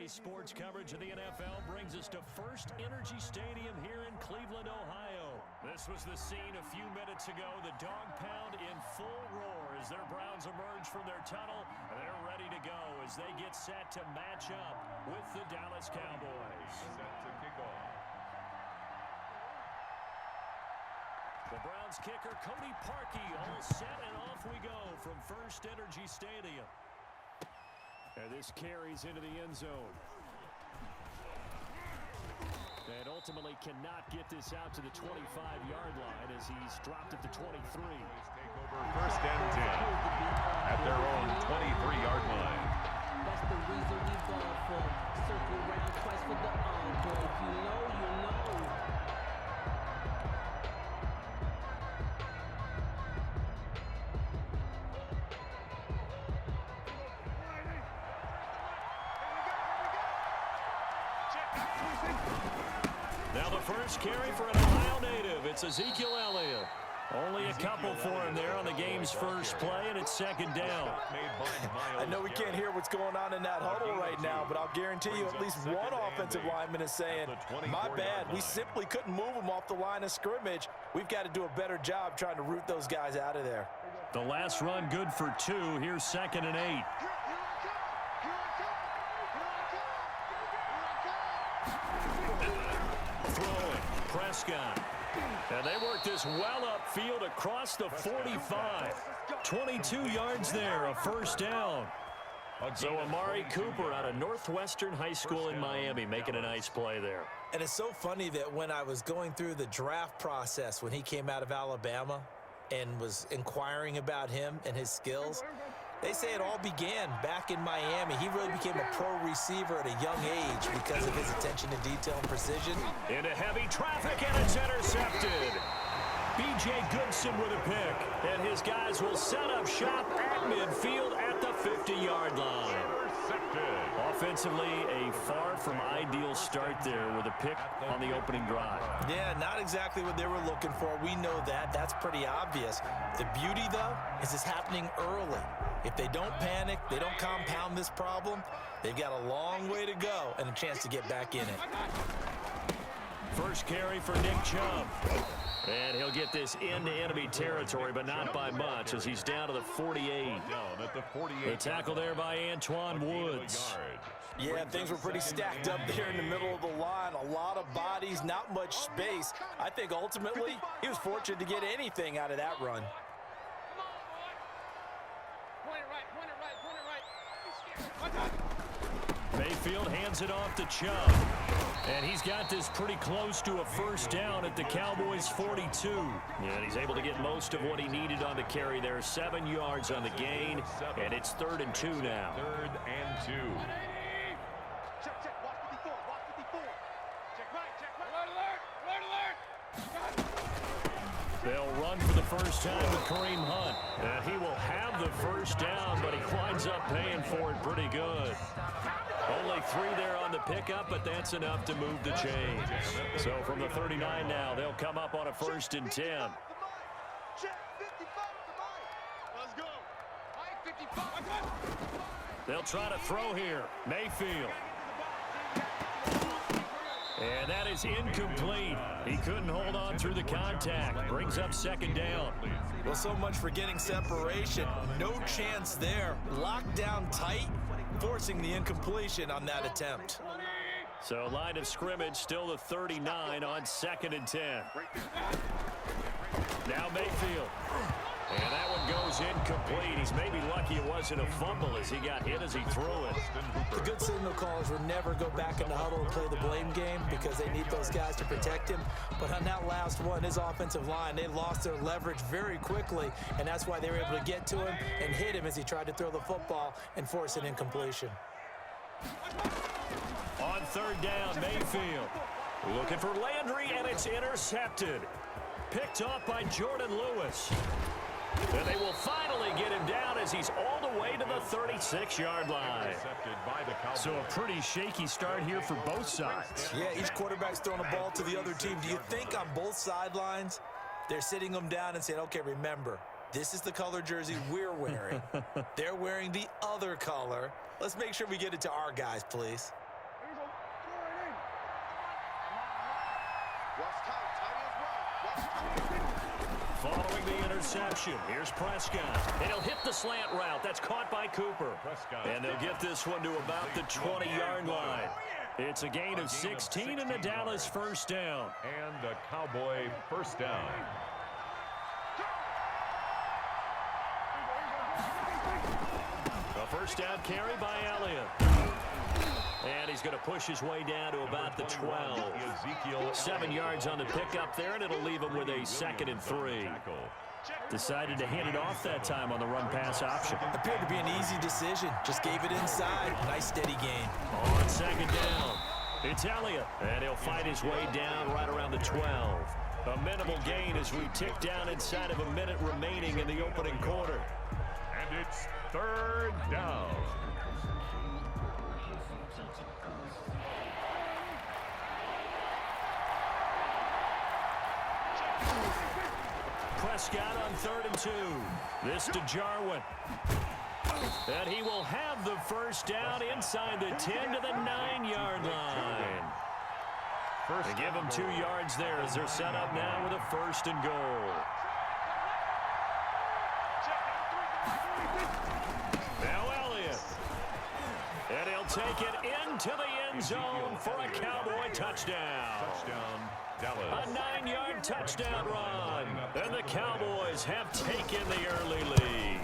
Today's sports coverage of the NFL brings us to First Energy Stadium here in Cleveland, Ohio. This was the scene a few minutes ago. The dog pound in full roar as their Browns emerge from their tunnel. And they're ready to go as they get set to match up with the Dallas Cowboys. Set to kick off. The Browns kicker, Cody Parkey, all set, and off we go from First Energy Stadium. And this carries into the end zone. And ultimately cannot get this out to the 25-yard line as he's dropped at the 23. Take over first and 10 at their own 23-yard line. That's the reason we ball for. Circle round twice for the encore. If you know, you know. Now the first carry for an Ohio native. It's Ezekiel Elliott. Only a couple for him there on the game's first play, and it's second down. I know we can't hear what's going on in that huddle right now, but I'll guarantee you at least one offensive lineman is saying, my bad, we simply couldn't move them off the line of scrimmage. We've got to do a better job trying to root those guys out of there. The last run good for 2. Here's 2nd and 8. Throwing, Prescott. And they work this well upfield across the 45. 22 yards there, a first down. So Amari Cooper out of Northwestern High School in Miami making a nice play there. And it's so funny that when I was going through the draft process when he came out of Alabama and was inquiring about him and his skills, they say it all began back in Miami. He really became a pro receiver at a young age because of his attention to detail and precision. Into heavy traffic, and it's intercepted. B.J. Goodson with a pick, and his guys will set up shop at midfield at the 50-yard line. Offensively, a far from ideal start there with a pick on the opening drive. Yeah, not exactly what they were looking for. We know that. That's pretty obvious. The beauty, though, is it's happening early. If they don't panic, they don't compound this problem, they've got a long way to go and a chance to get back in it. First carry for Nick Chubb. And he'll get this into enemy territory, but not by much as he's down to the 48. The tackle there by Antoine Woods. Yeah, things were pretty stacked up there in the middle of the line. A lot of bodies, not much space. I think ultimately he was fortunate to get anything out of that run. Mayfield hands it off to Chubb. And he's got this pretty close to a first down at the Cowboys' 42. And he's able to get most of what he needed on the carry there. 7 yards on the gain, and it's 3rd and 2 now. 3rd and 2. They'll run for the first time with Kareem Hunt. And he will have the first down, but he winds up paying for it pretty good. Only 3 there on the pickup, but that's enough to move the chains. So from the 39 now, they'll come up on a 1st and 10. They'll try to throw here. Mayfield. And that is incomplete. He couldn't hold on through the contact. Brings up 2nd down. Well, so much for getting separation. No chance there. Locked down tight, forcing the incompletion on that attempt. So line of scrimmage still the 39 on 2nd and 10. Now Mayfield. And that one goes incomplete. He's maybe lucky it wasn't a fumble as he got hit as he threw it. The good signal callers will never go back in the huddle and play the blame game because they need those guys to protect him. But on that last one, his offensive line, they lost their leverage very quickly, and that's why they were able to get to him and hit him as he tried to throw the football and force an incompletion. On 3rd down, Mayfield. Looking for Landry, and it's intercepted. Picked off by Jordan Lewis. And they will finally get him down as he's all the way to the 36-yard line. So a pretty shaky start here for both sides. Yeah, each quarterback's throwing a ball to the other team. Do you think on both sidelines they're sitting them down and saying, okay, remember, this is the color jersey we're wearing. They're wearing the other color. Let's make sure we get it to our guys, please. Following the interception, here's Prescott. And he'll hit the slant route. That's caught by Cooper. And they'll get this one to about the 20-yard line. It's a gain of 16 and the Dallas first down. And a Cowboy first down. A first down carry by Elliott. And he's going to push his way down to about the 12. 7 yards on the pickup there, and it'll leave him with a 2nd and 3. Decided to hand it off that time on the run-pass option. Appeared to be an easy decision. Just gave it inside. Nice steady gain. On 2nd down, it's Elliott. And he'll fight his way down right around the 12. A minimal gain as we tick down inside of a minute remaining in the opening quarter. And it's 3rd down. Prescott on 3rd and 2. This to Jarwin. And he will have the first down inside the 10 to the 9-yard line. They give him 2 yards there as they're set up now with a 1st and goal. Now Elliott. And he'll take it into the end zone for a Cowboy touchdown. Dallas. A 9-yard touchdown run. And the Cowboys have taken the early lead.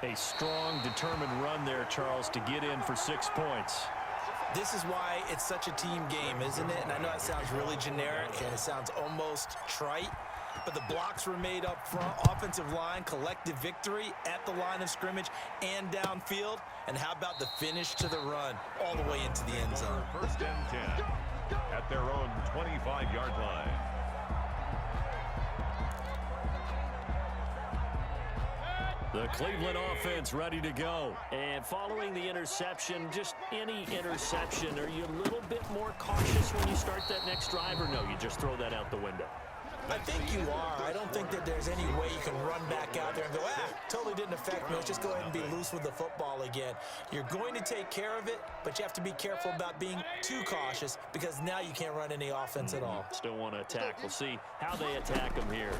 A strong, determined run there, Charles, to get in for 6 points. This is why it's such a team game, isn't it? And I know it sounds really generic and it sounds almost trite, but the blocks were made up front. Offensive line, collective victory at the line of scrimmage and downfield. And how about the finish to the run all the way into the end zone? 1st and 10 at their own 25-yard line. The Cleveland offense ready to go. And following the interception, just any interception, are you a little bit more cautious when you start that next drive, or no, you just throw that out the window? I think you are. I don't think that there's any way you can run back out there and go, totally didn't affect me. Let's just go ahead and be loose with the football again. You're going to take care of it, but you have to be careful about being too cautious because now you can't run any offense at all. Still want to attack. We'll see how they attack them here.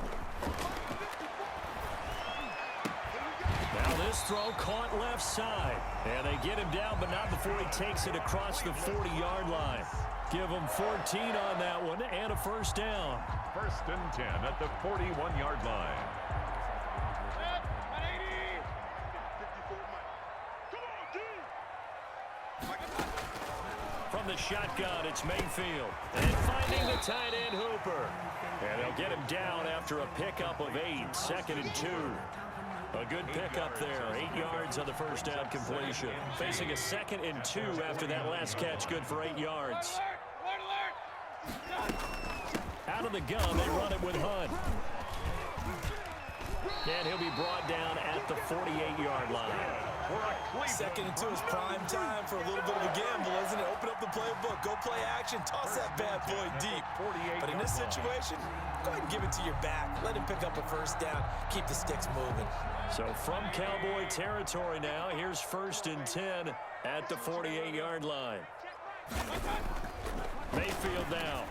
Now this throw caught left side. And they get him down, but not before he takes it across the 40-yard line. Give him 14 on that one and a first down. 1st and 10 at the 41-yard line. From the shotgun, it's Mayfield. And finding the tight end, Hooper. And they'll get him down after a pickup of 8, 2nd and 2. A good pickup there, 8 yards on the first down completion. Facing a 2nd and 2 after that last catch, good for 8 yards. Out of the gun, they run it with Hunt. And he'll be brought down at the 48-yard line. 2nd and 2 is prime time for a little bit of a gamble, isn't it? Open up the playbook, go play action, toss that bad boy deep. But in this situation, go ahead and give it to your back. Let him pick up a first down, keep the sticks moving. So from Cowboy territory now, here's 1st and 10 at the 48-yard line. Mayfield now.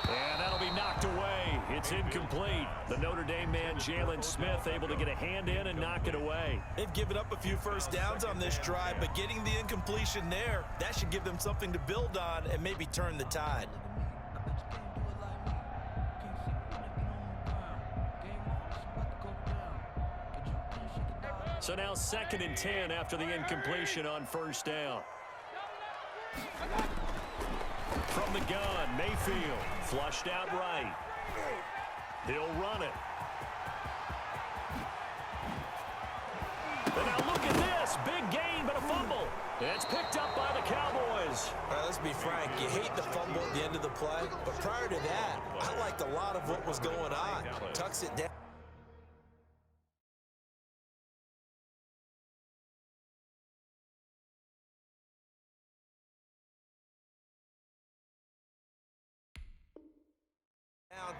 And that'll be knocked away. It's incomplete. The Notre Dame man, Jalen Smith, able to get a hand in and knock it away. They've given up a few first downs on this drive, but getting the incompletion there, that should give them something to build on and maybe turn the tide. So now 2nd and 10 after the incompletion on first down. From the gun, Mayfield flushed out right. He'll run it. And now look at this. Big gain, but a fumble. It's picked up by the Cowboys. All right, let's be frank. You hate the fumble at the end of the play, but prior to that, I liked a lot of what was going on. Tucks it down.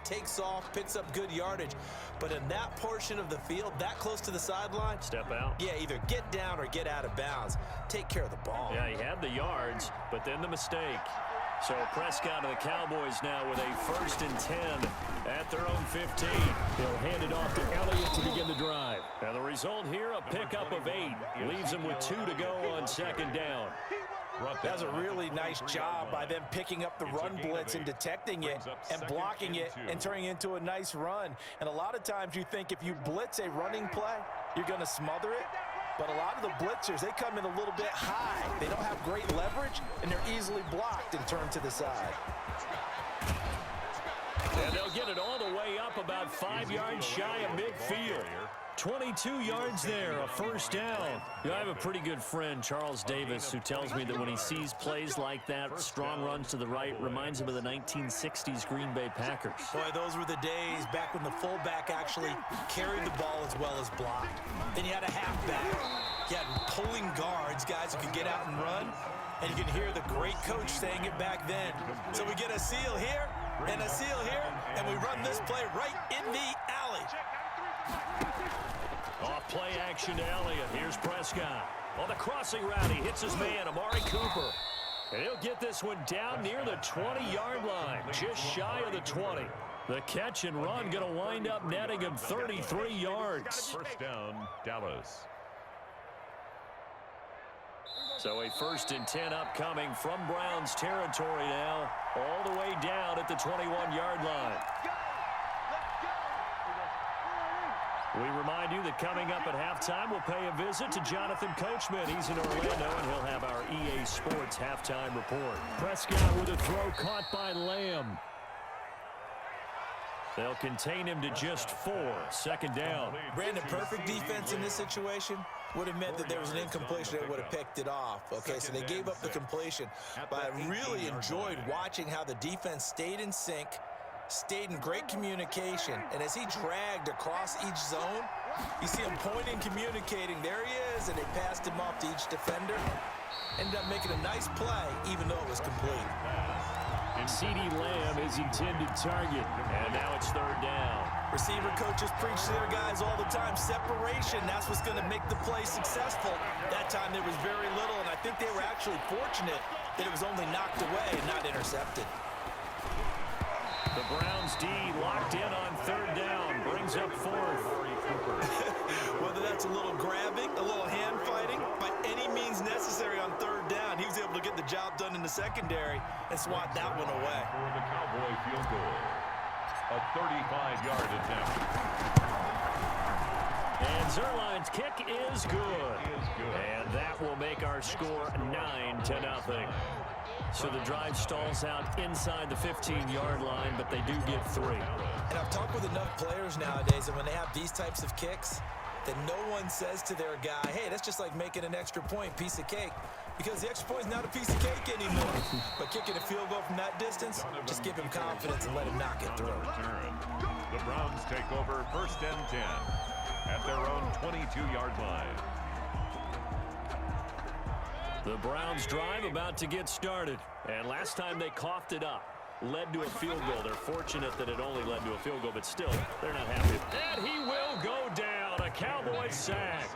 Takes off, picks up good yardage. But in that portion of the field, that close to the sideline, step out. Yeah, either get down or get out of bounds. Take care of the ball. Yeah, he had the yards, but then the mistake. So Prescott and the Cowboys now with a 1st and 10 at their own 15. He'll hand it off to Elliott to begin the drive. And the result here, a pickup of 8. Leaves them with 2 to go on 2nd down. That's a really nice job by them picking up the run blitz and detecting it and blocking it and turning it into a nice run. And a lot of times you think if you blitz a running play, you're going to smother it. But a lot of the blitzers, they come in a little bit high. They don't have great leverage, and they're easily blocked and turned to the side. And they'll get it all the way up about 5 yards shy of midfield. 22 yards there, a 1st down. You know, I have a pretty good friend, Charles Davis, who tells me that when he sees plays like that, strong runs to the right, reminds him of the 1960s Green Bay Packers. Boy, those were the days back when the fullback actually carried the ball as well as blocked. Then you had a halfback. You had pulling guards, guys who could get out and run. And you can hear the great coach saying it back then. So we get a seal here and a seal here, and we run this play right in the alley. Off play action to Elliott. Here's Prescott. On the crossing route, he hits his man, Amari Cooper. And he'll get this one down near the 20-yard line, just shy of the 20. The catch and run going to wind up netting him 33 yards. 1st down, Dallas. So a 1st and 10 upcoming from Browns territory now, all the way down at the 21-yard line. We remind you that coming up at halftime, we'll pay a visit to Jonathan Coachman. He's in Orlando, and he'll have our EA Sports halftime report. Prescott with a throw caught by Lamb. They'll contain him to just 4. 2nd down. Brandon, perfect defense in this situation would have meant that there was an incompletion that would have picked it off. Okay, so they gave up the completion. But I really enjoyed watching how the defense stayed in sync, stayed in great communication, and as he dragged across each zone, you see him pointing, communicating. There he is, and they passed him off to each defender. Ended up making a nice play, even though it was complete. CeeDee Lamb is intended target. And now it's 3rd down. Receiver coaches preach to their guys all the time. Separation, that's what's going to make the play successful. That time there was very little, and I think they were actually fortunate that it was only knocked away and not intercepted. The Browns D locked in on 3rd down, brings up 4th. Whether that's a little grabbing, a little hand fighting, by any means necessary on 3rd down, he was able to get the job done in the secondary and swat that one away. For the Cowboy field goal, a 35-yard attempt. And Zuerlein's kick is good. And that will make our score 9-0. So the drive stalls out inside the 15-yard line, but they do get 3. And I've talked with enough players nowadays that when they have these types of kicks, that no one says to their guy, hey, that's just like making an extra point, piece of cake. Because the extra point is not a piece of cake anymore. But kicking a field goal from that distance, just give him confidence and let him knock it through. The Browns take over 1st and 10 at their own 22-yard line. The Browns drive about to get started. And last time they coughed it up, led to a field goal. They're fortunate that it only led to a field goal, but still, they're not happy. And he will go down. A Cowboy sack.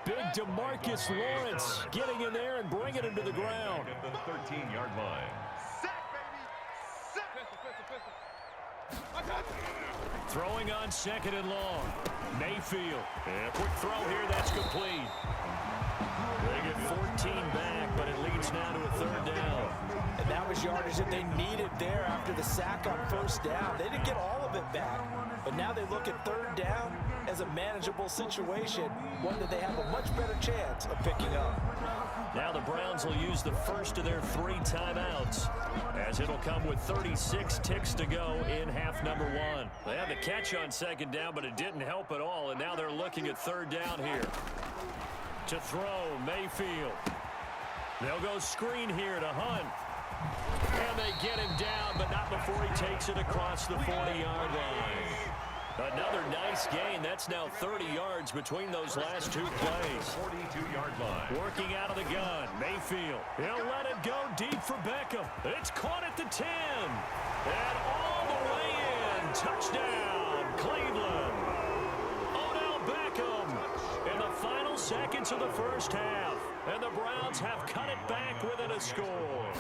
Big DeMarcus Lawrence getting in there and bringing him to the ground. At the 13-yard line. Throwing on 2nd and long. Mayfield. And a quick throw here, that's complete. They get 14 back, but it leads now to a 3rd down. And that was yardage that they needed there after the sack on 1st down. They didn't get all of it back, but now they look at 3rd down as a manageable situation, one that they have a much better chance of picking up. Now the Browns will use the first of their 3 timeouts, as it'll come with 36 ticks to go in half number 1. They had the catch on 2nd down, but it didn't help at all, and now they're looking at 3rd down here. To throw, Mayfield. They'll go screen here to Hunt. And they get him down, but not before he takes it across the 40-yard line. Another nice gain. That's now 30 yards between those last 2 plays. 42-yard line. Working out of the gun, Mayfield. He'll let it go deep for Beckham. It's caught at the 10. And all the way in. Touchdown, Cleveland. Odell Beckham in the final seconds of the 1st half. And the Browns have cut it back within a score.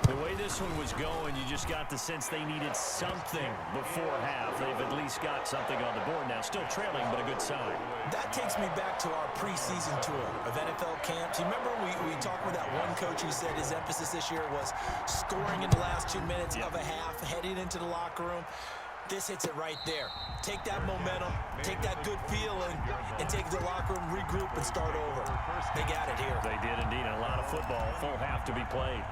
The way this one was going, you just got the sense they needed something before half. They've at least got something on the board now. Still trailing, but a good sign. That takes me back to our preseason tour of NFL camps. You remember we talked with that one coach who said his emphasis this year was scoring in the last 2 minutes of a half, heading into the locker room. This hits it right there. Take that momentum, take that good feeling, and take the locker room, regroup, and start over. They got it here. They did indeed. A lot of football, full half to be played.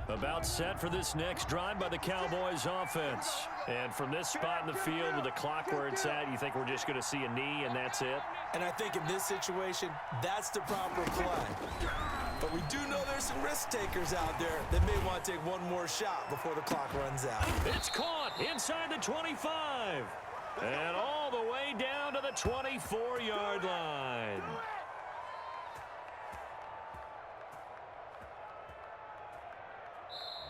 About set for this next drive by the Cowboys offense. And from this spot in the field with the clock where it's at, you think we're just going to see a knee and that's it? And I think in this situation, that's the proper play. But we do know there's some risk takers out there that may want to take one more shot before the clock runs out. It's caught inside the 25. And all the way down to the 24-yard line.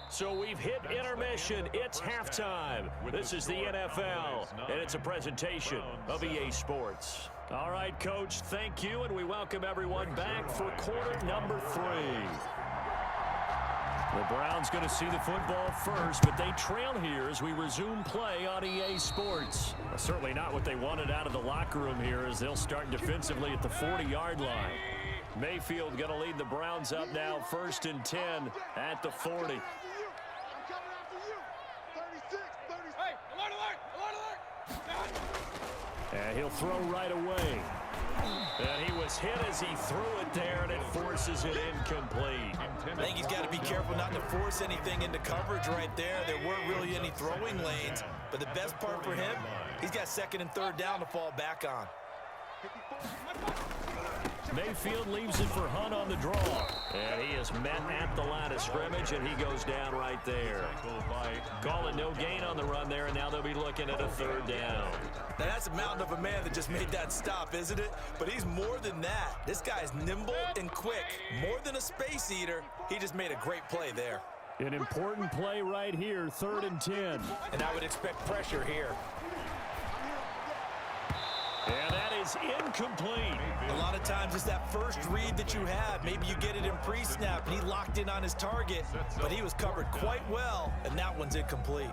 So we've hit intermission. It's halftime. This is the NFL, and it's a presentation of EA Sports. All right, Coach, thank you, and we welcome everyone back for quarter number 3. The Browns going to see the football first, but they trail here as we resume play on EA Sports. Well, certainly not what they wanted out of the locker room here as they'll start defensively at the 40-yard line. Mayfield going to lead the Browns up now, 1st and 10 at the 40. And he'll throw right away. And he was hit as he threw it there, and it forces it incomplete. I think he's got to be careful not to force anything into coverage right there. There weren't really any throwing lanes. But the best part for him, he's got 2nd and 3rd down to fall back on. Mayfield leaves it for Hunt on the draw. And he is met at the line of scrimmage, and he goes down right there. Call it no gain on the run there, and now they'll be looking at a 3rd down. Now, that's a mountain of a man that just made that stop, isn't it? But he's more than that. This guy's nimble and quick. More than a space eater, he just made a great play there. An important play right here, 3rd and 10. And I would expect pressure here. And that is incomplete. A lot of times it's that first read that you have. Maybe you get it in pre-snap, and he locked in on his target, but he was covered quite well, and that one's incomplete.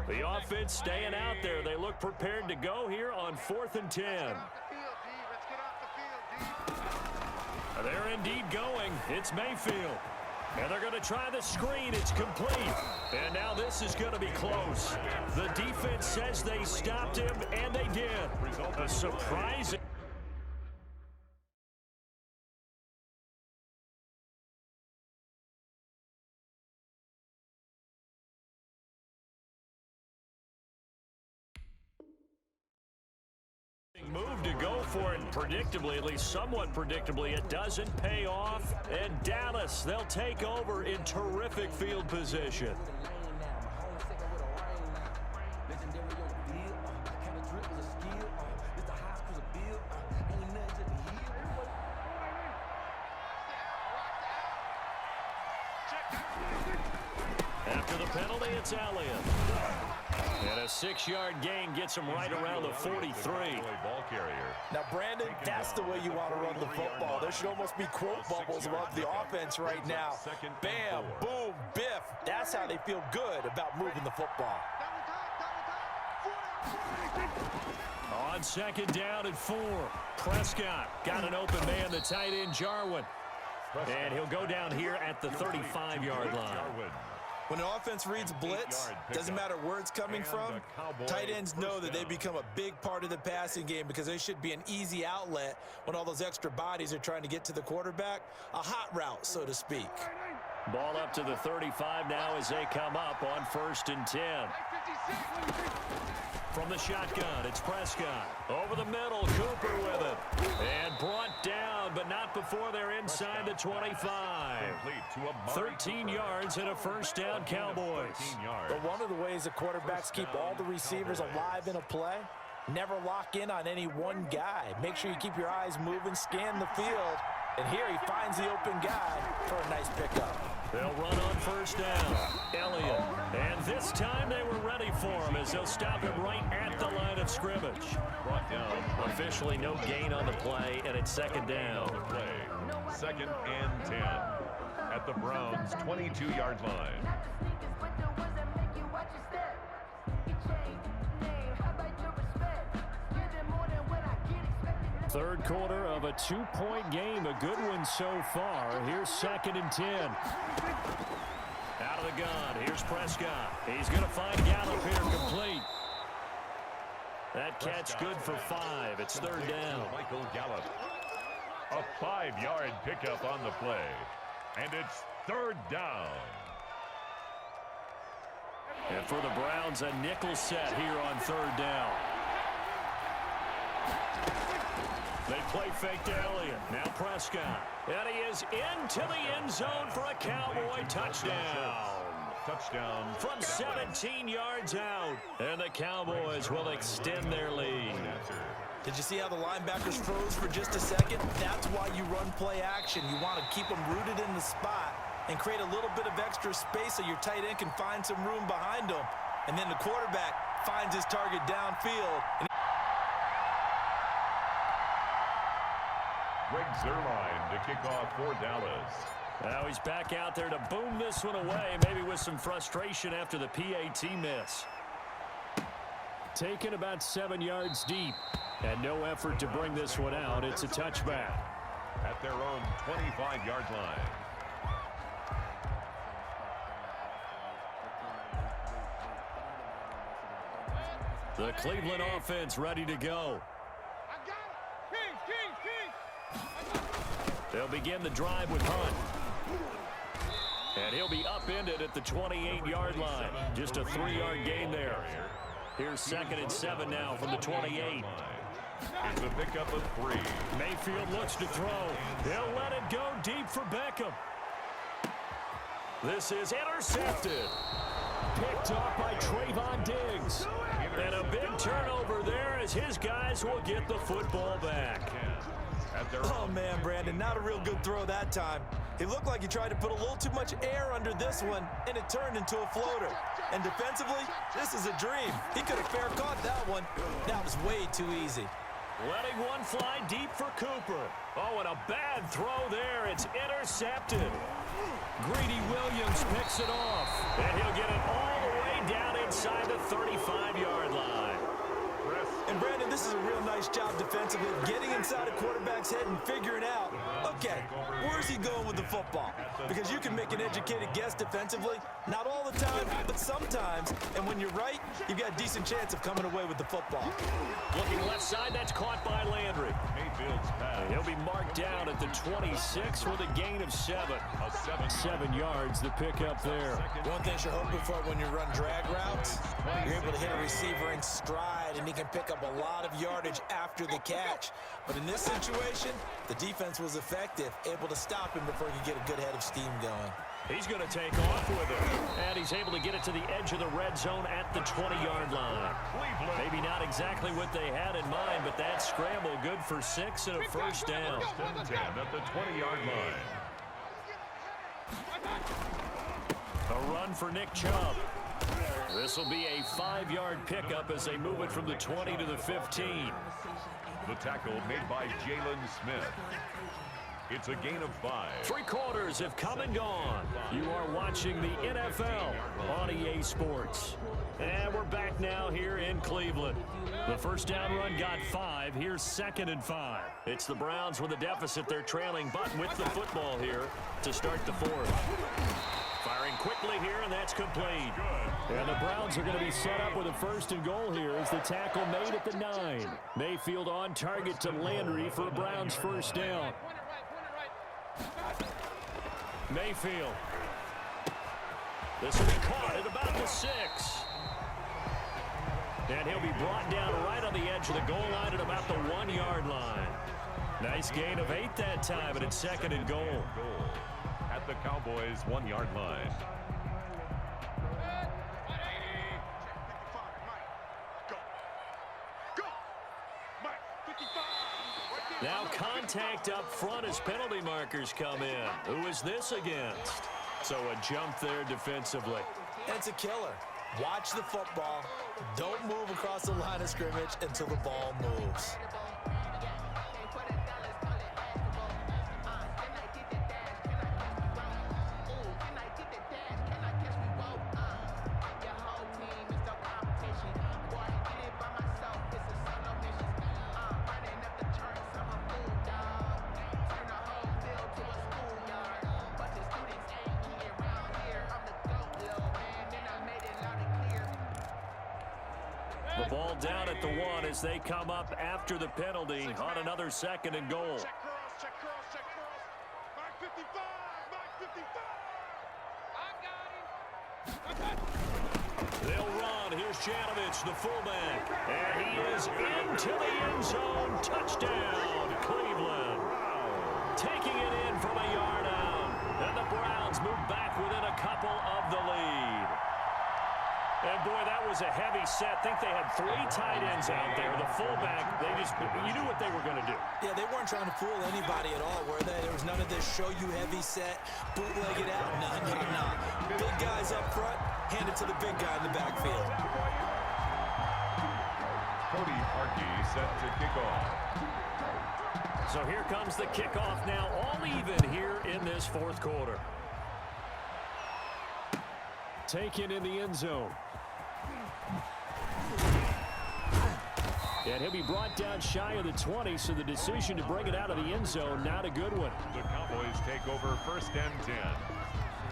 The offense staying out there. They look prepared to go here on 4th and 10. They're indeed going. It's Mayfield. And they're going to try the screen. It's complete. And now this is going to be close. The defense says they stopped him, and they did. A surprising move to go for it predictably, at least somewhat predictably. It doesn't pay off, and Dallas, they'll take over in terrific field position. After the penalty, it's Elliott. And a 6-yard gain gets him right around the 43. Now, Brandon, that's the way you want to run the football. There should almost be quote bubbles above the offense right now. Bam, boom, biff. That's how they feel good about moving the football. On 2nd down and 4. Prescott got an open man, the tight end Jarwin. And he'll go down here at the 35-yard line. When an offense reads blitz, doesn't matter where it's coming from, tight ends know that they become a big part of the passing game because they should be an easy outlet when all those extra bodies are trying to get to the quarterback. A hot route, so to speak. Ball up to the 35 now as they come up on 1st and 10. From the shotgun, it's Prescott. Over the middle, Cooper with it. And brought down, but not before they're inside the 25. 13 yards and a first down, Cowboys. But one of the ways the quarterbacks keep all the receivers alive in a play, never lock in on any one guy. Make sure you keep your eyes moving, scan the field. And here he finds the open guy for a nice pickup. They'll run on first down. Elliott. And this time they were ready for him as they'll stop him right at the line of scrimmage. Brought down. Officially no gain on the play, and it's second down. Second and 10 at the Browns' 22-yard line. Third quarter of a two-point game. A good one so far. Here's second and 10. Out of the gun. Here's Prescott. He's going to find Gallup here complete. That catch good for 5. It's third down. Michael Gallup. A 5-yard pickup on the play. And it's third down. And for the Browns, a nickel set here on third down. They play fake to Elliott. Now Prescott. And he is into the end zone for a Cowboy touchdown. Touchdown. From 17 yards out. And the Cowboys will extend their lead. Did you see how the linebackers froze for just a second? That's why you run play action. You want to keep them rooted in the spot and create a little bit of extra space so your tight end can find some room behind him. And then the quarterback finds his target downfield. Greg Zuerlein to kick off for Dallas. Now he's back out there to boom this one away, maybe with some frustration after the PAT miss. Taken about 7 yards deep. And no effort to bring this one out. It's a touchback. At their own 25-yard line. The Cleveland offense ready to go. They'll begin the drive with Hunt. And he'll be upended at the 28-yard line. Just a 3-yard gain there. Here's second and 7 now from the 28. It's a pickup of 3. Mayfield looks to throw. He'll let it go deep for Beckham. This is intercepted. Picked off by Trayvon Diggs. And a big turnover there as his guys will get the football back. Oh, man, Brandon, not a real good throw that time. He looked like he tried to put a little too much air under this one, and it turned into a floater. And defensively, this is a dream. He could have fair caught that one. That was way too easy. Letting one fly deep for Cooper. Oh, and a bad throw there. It's intercepted. Greedy Williams picks it off. And he'll get it all the way down inside the 35-yard line. And, Brandon, this is a real nice job defensively, getting inside a quarterback's head and figuring out, okay, where's he going with the football? Because you can make an educated guess defensively, not all the time, but sometimes. And when you're right, you've got a decent chance of coming away with the football. Looking left side, that's caught by Landry. Mayfield's pass. He'll be marked down at the 26 with a gain of 7. 7 yards, the pickup there. One thing you're hoping for when you run drag routes, you're able to hit a receiver in stride, and he can pick up a lot of yardage after the catch. But in this situation, the defense was effective, able to stop him before he could get a good head of steam going. He's going to take off with it. And he's able to get it to the edge of the red zone at the 20-yard line. Maybe not exactly what they had in mind, but that scramble good for 6 and a first down. 10 at the 20-yard line. A run for Nick Chubb. This will be a 5-yard pickup as they move it from the 20 to the 15. The tackle made by Jalen Smith. It's a gain of 5. 3 quarters have come and gone. You are watching the NFL on EA Sports. And we're back now here in Cleveland. The first down run got 5. Here's second and 5. It's the Browns with a deficit. They're trailing, but with the football here to start the 4th. Firing quickly here, and that's complete. And the Browns are going to be set up with a first and goal here as the tackle made at the 9. Mayfield on target to Landry for a Browns first down. Mayfield. This will be caught at about the 6. And he'll be brought down right on the edge of the goal line at about the 1-yard line. Nice gain of 8 that time, and it's 2nd and goal. At the Cowboys' 1-yard line. Now contact up front as penalty markers come in. Who is this against? So a jump there defensively. And it's a killer. Watch the football. Don't move across the line of scrimmage until the ball moves. The ball down at the 1 as they come up after the penalty on another 2nd and goal. Check cross. Mark 55. I got him. They'll run. Here's Janovich, the fullback. And he is into the end zone. Touchdown, Cleveland. Taking it in from a yard out. And the Browns move back within a couple of the lead. And, boy, that was a heavy set. I think they had 3 tight ends out there. The fullback, you knew what they were going to do. Yeah, they weren't trying to fool anybody at all, were they? There was none of this show-you-heavy set, bootleg it out. Nah. Big guys up front, hand it to the big guy in the backfield. Cody Parkey set to kick off. So here comes the kickoff now, all even here in this 4th quarter. Taken in the end zone. And he'll be brought down shy of the 20, so the decision to bring it out of the end zone, not a good one. The Cowboys take over 1st and 10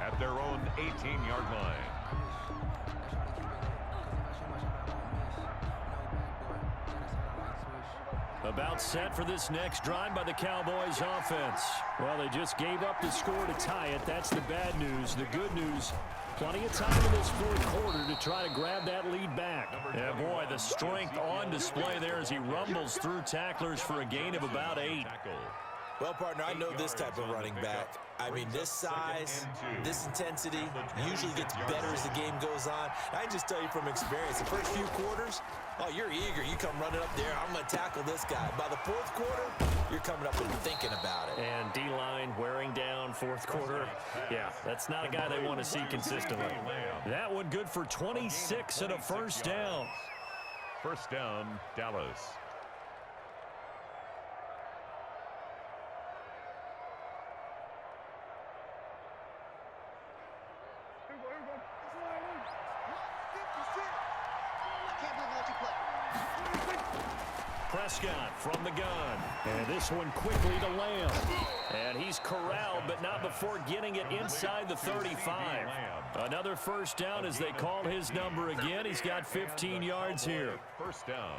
at their own 18-yard line. About set for this next drive by the Cowboys offense. Well, they just gave up the score to tie it. That's the bad news. The good news, plenty of time in this 4th quarter to try to grab that lead back. Yeah, boy, the strength on display there as he rumbles through tacklers for a gain of about 8. Well, partner, I know this type of running back. I mean, this size, this intensity usually gets better as the game goes on. I can just tell you from experience, the first few quarters, oh, you're eager. You come running up there, I'm going to tackle this guy. By the 4th quarter, you're coming up and thinking about it. And D-line wearing down 4th quarter. Yeah, that's not a guy they want to see consistently. That one good for 26 and a 1st down. 1st down, Dallas. Prescott from the gun. And this one quickly to Lamb. And he's corralled, but not before getting it inside the 35. Another 1st down as they call his number again. He's got 15 yards here. 1st down.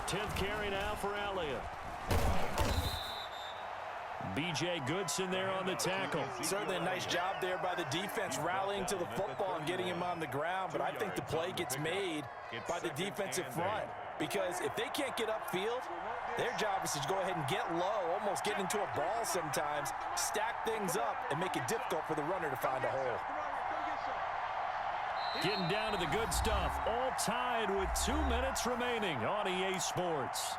Tenth carry now for Elliott. B.J. Goodson there on the tackle. Certainly a nice job there by the defense rallying to the football and getting him on the ground, but I think the play gets made by the defensive front because if they can't get upfield, their job is to go ahead and get low, almost get into a ball sometimes, stack things up, and make it difficult for the runner to find a hole. Getting down to the good stuff, all tied with 2 minutes remaining on EA Sports.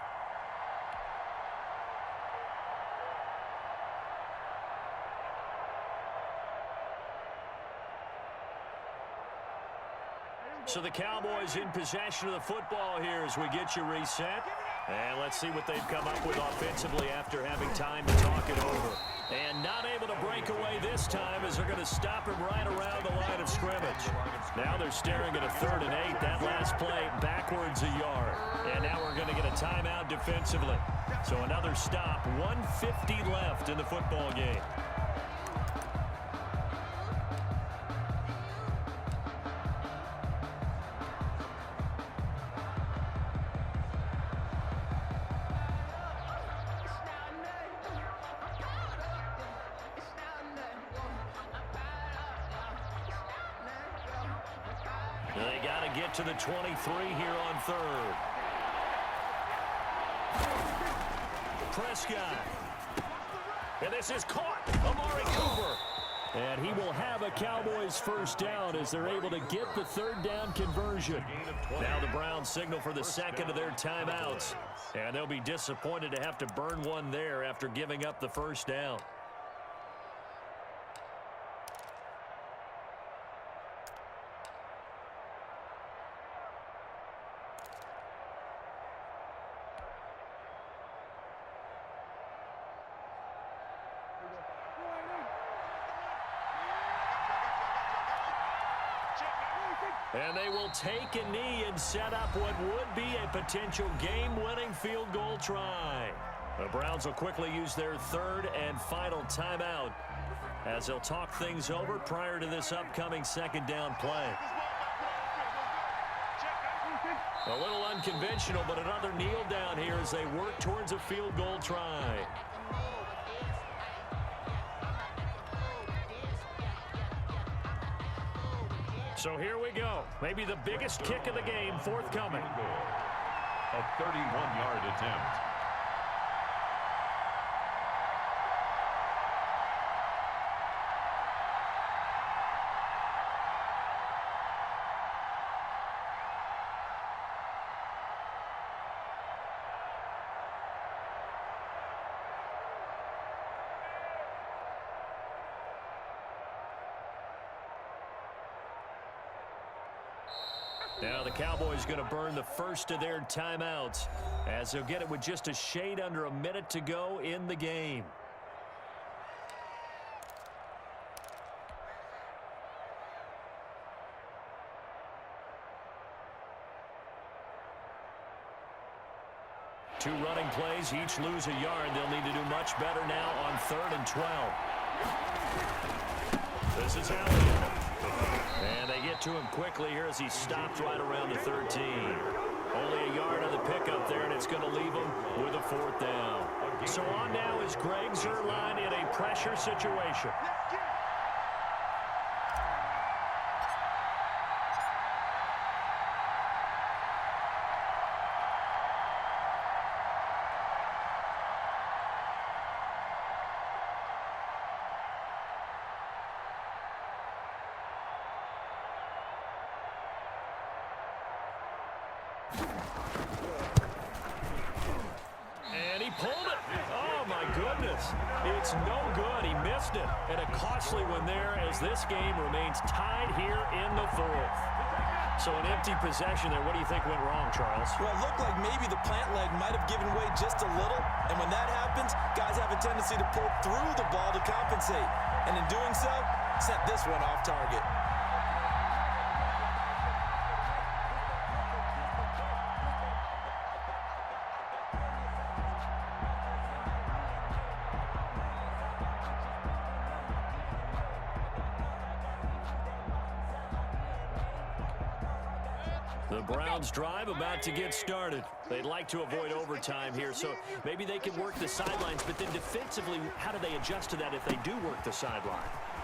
So the Cowboys in possession of the football here as we get you reset. And let's see what they've come up with offensively after having time to talk it over. And not able to break away this time as they're going to stop him right around the line of scrimmage. Now they're staring at a 3rd and 8. That last play backwards a yard. And now we're going to get a timeout defensively. So another stop, 1:50 left in the football game. They got to get to the 23 here on third. Prescott. And this is caught. Amari Cooper. And he will have a Cowboys first down as they're able to get the third down conversion. Now the Browns signal for the second of their timeouts. And they'll be disappointed to have to burn one there after giving up the first down. And they will take a knee and set up what would be a potential game-winning field goal try. The Browns will quickly use their third and final timeout as they'll talk things over prior to this upcoming second down play. A little unconventional, but another kneel down here as they work towards a field goal try. So here we go. Maybe the biggest kick of the game forthcoming. A 31-yard attempt. Now the Cowboys going to burn the first of their timeouts as they'll get it with just a shade under a minute to go in the game. Two running plays, each lose a yard. They'll need to do much better now on 3rd and 12. This is Elliott. And they get to him quickly here as he stopped right around the 13. Only a yard on the pickup there, and it's going to leave him with a 4th down. So on now is Greg Zuerlein in a pressure situation. And he pulled it. Oh, my goodness. It's no good. He missed it. And a costly one there as this game remains tied here in the 4th. So an empty possession there. What do you think went wrong, Charles? Well, it looked like maybe the plant leg might have given way just a little. And when that happens, guys have a tendency to pull through the ball to compensate. And in doing so, sent this one off target. The Browns drive about to get started. They'd like to avoid overtime here, so maybe they can work the sidelines, but then defensively, how do they adjust to that if they do work the sideline?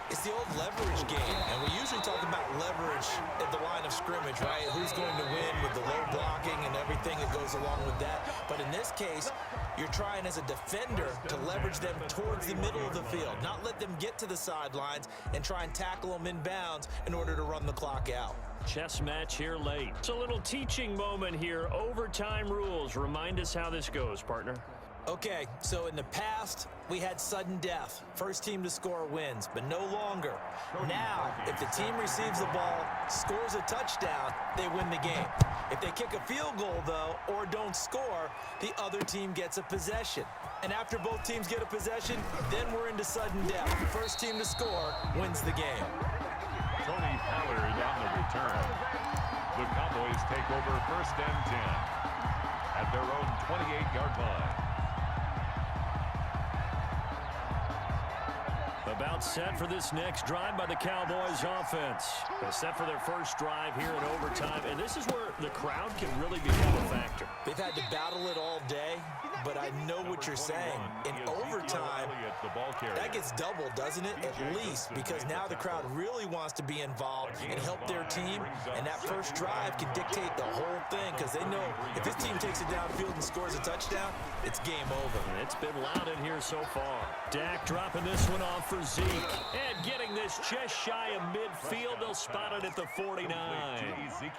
It's the old leverage game, and we usually talk about leverage at the line of scrimmage, right? Who's going to win with the low blocking and everything that goes along with that. But in this case, you're trying as a defender to leverage them towards the middle of the field, not let them get to the sidelines and try and tackle them in bounds in order to run the clock out. Chess match here late. It's a little teaching moment here. Overtime rules. Remind us how this goes, partner. Okay, so in the past, we had sudden death. First team to score wins, but no longer. Now, if the team receives the ball, scores a touchdown, they win the game. If they kick a field goal, though, or don't score, the other team gets a possession. And after both teams get a possession, then we're into sudden death. First team to score wins the game. Tony Pollard on the return. The Cowboys take over 1st and 10 at their own 28-yard line. About set for this next drive by the Cowboys offense. They're set for their first drive here in overtime, and this is where the crowd can really become a factor. They've had to battle it all day, but I know what you're saying. In overtime, that gets doubled, doesn't it? At least, because now the crowd really wants to be involved and help their team, and that first drive can dictate the whole thing, because they know if this team takes it downfield and scores a touchdown, it's game over. It's been loud in here so far. Dak dropping this one off for Zeke, and getting this just shy of midfield. They'll spot it at the 49.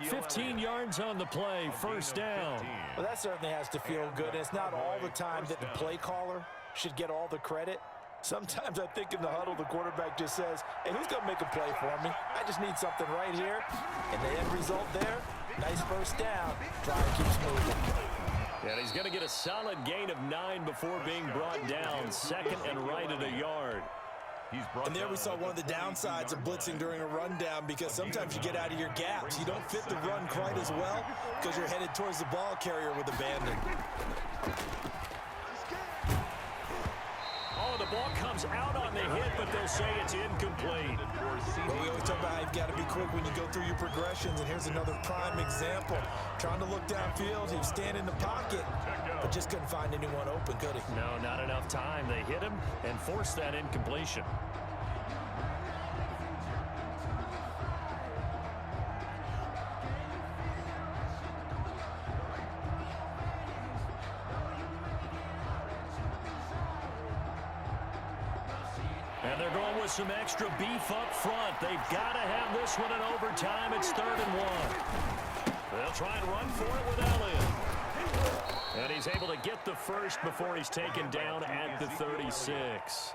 15 yards on the play, first down. Well, that certainly has to feel good. And it's not all the time that the play caller should get all the credit. Sometimes I think in the huddle, the quarterback just says, hey, who's going to make a play for me? I just need something right here. And the end result there, nice first down. Drive keeps moving. And he's going to get a solid gain of 9 before being brought down. Second and right at a yard. And there we saw one of the downsides of blitzing during a rundown, because sometimes you get out of your gaps. You don't fit the run quite as well because you're headed towards the ball carrier with abandon. Oh, the ball comes out on the hit, but they'll say it's incomplete. Well, we always talk about how you've got to be quick when you go through your progressions, and here's another prime example. Trying to look downfield, he was standing in the pocket, but just couldn't find anyone open, could he? No, not enough time. They hit him and forced that incompletion. And they're going with some extra beef up front. They've got to have this one in overtime. It's 3rd and 1. They'll try and run for it with Elliott. And he's able to get the first before he's taken down at the 36.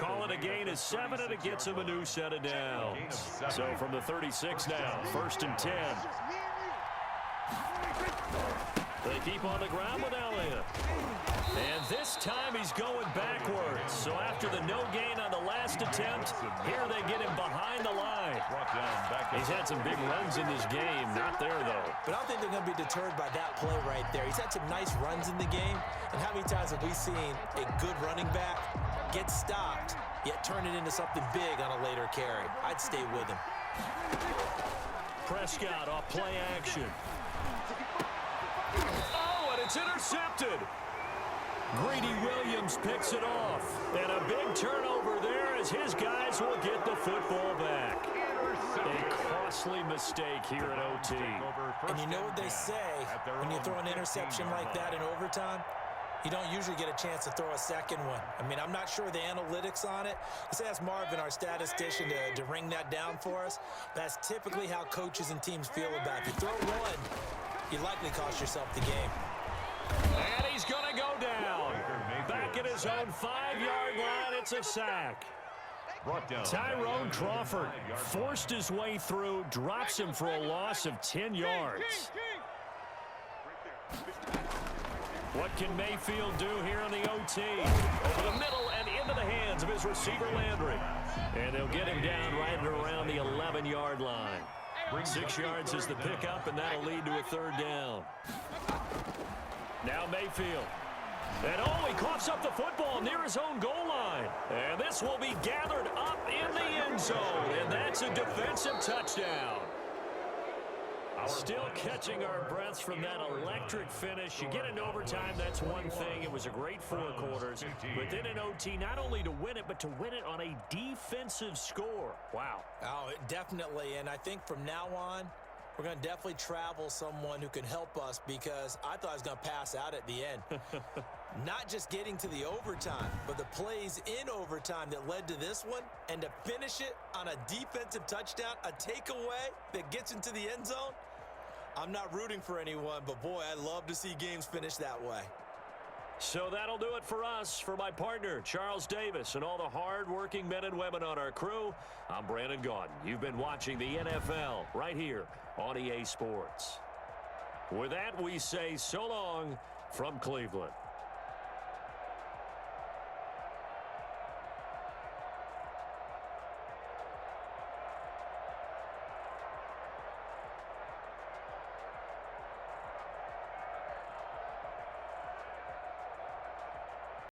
Call it a gain of 7, and it gets him a new set of downs. So from the 36 now, 1st and 10. They keep on the ground with Elliott. And this time he's going backwards. So after the no gain on the last attempt, here they get him behind the line. He's had some big runs in this game. Not there, though. But I don't think they're going to be deterred by that play right there. He's had some nice runs in the game. And how many times have we seen a good running back get stopped, yet turn it into something big on a later carry? I'd stay with him. Prescott off play action. Oh, and it's intercepted. Greedy Williams picks it off. And a big turnover there as his guys will get the football back. A costly mistake here at OT. And you know what they say, when you throw an interception like that in overtime, you don't usually get a chance to throw a second one. I mean, I'm not sure the analytics on it. Let's ask Marvin, our statistician, to ring that down for us. That's typically how coaches and teams feel about it. If you throw one, you likely cost yourself the game. And he's going to go down. Back at his own 5-yard line, it's a sack. Tyrone Crawford forced his way through, drops him for a loss of 10 yards. What can Mayfield do here in the OT? Over the middle and into the hands of his receiver Landry. And they'll get him down right at around the 11-yard line. 6 yards is the pickup, and that'll lead to a 3rd down. Now Mayfield. And oh, he coughs up the football near his own goal line. And this will be gathered up in the end zone. And that's a defensive touchdown. Still catching our breaths from that electric finish. You get into overtime, that's one thing. It was a great 4 quarters. But then in OT, not only to win it, but to win it on a defensive score. Wow. Oh, definitely. And I think from now on, we're going to definitely travel someone who can help us, because I thought I was going to pass out at the end. Not just getting to the overtime, but the plays in overtime that led to this one, and to finish it on a defensive touchdown, a takeaway that gets into the end zone. I'm not rooting for anyone, but boy, I love to see games finish that way. So that'll do it for us. For my partner, Charles Davis, and all the hard-working men and women on our crew, I'm Brandon Gaudin. You've been watching the NFL right here on EA Sports. With that, we say so long from Cleveland.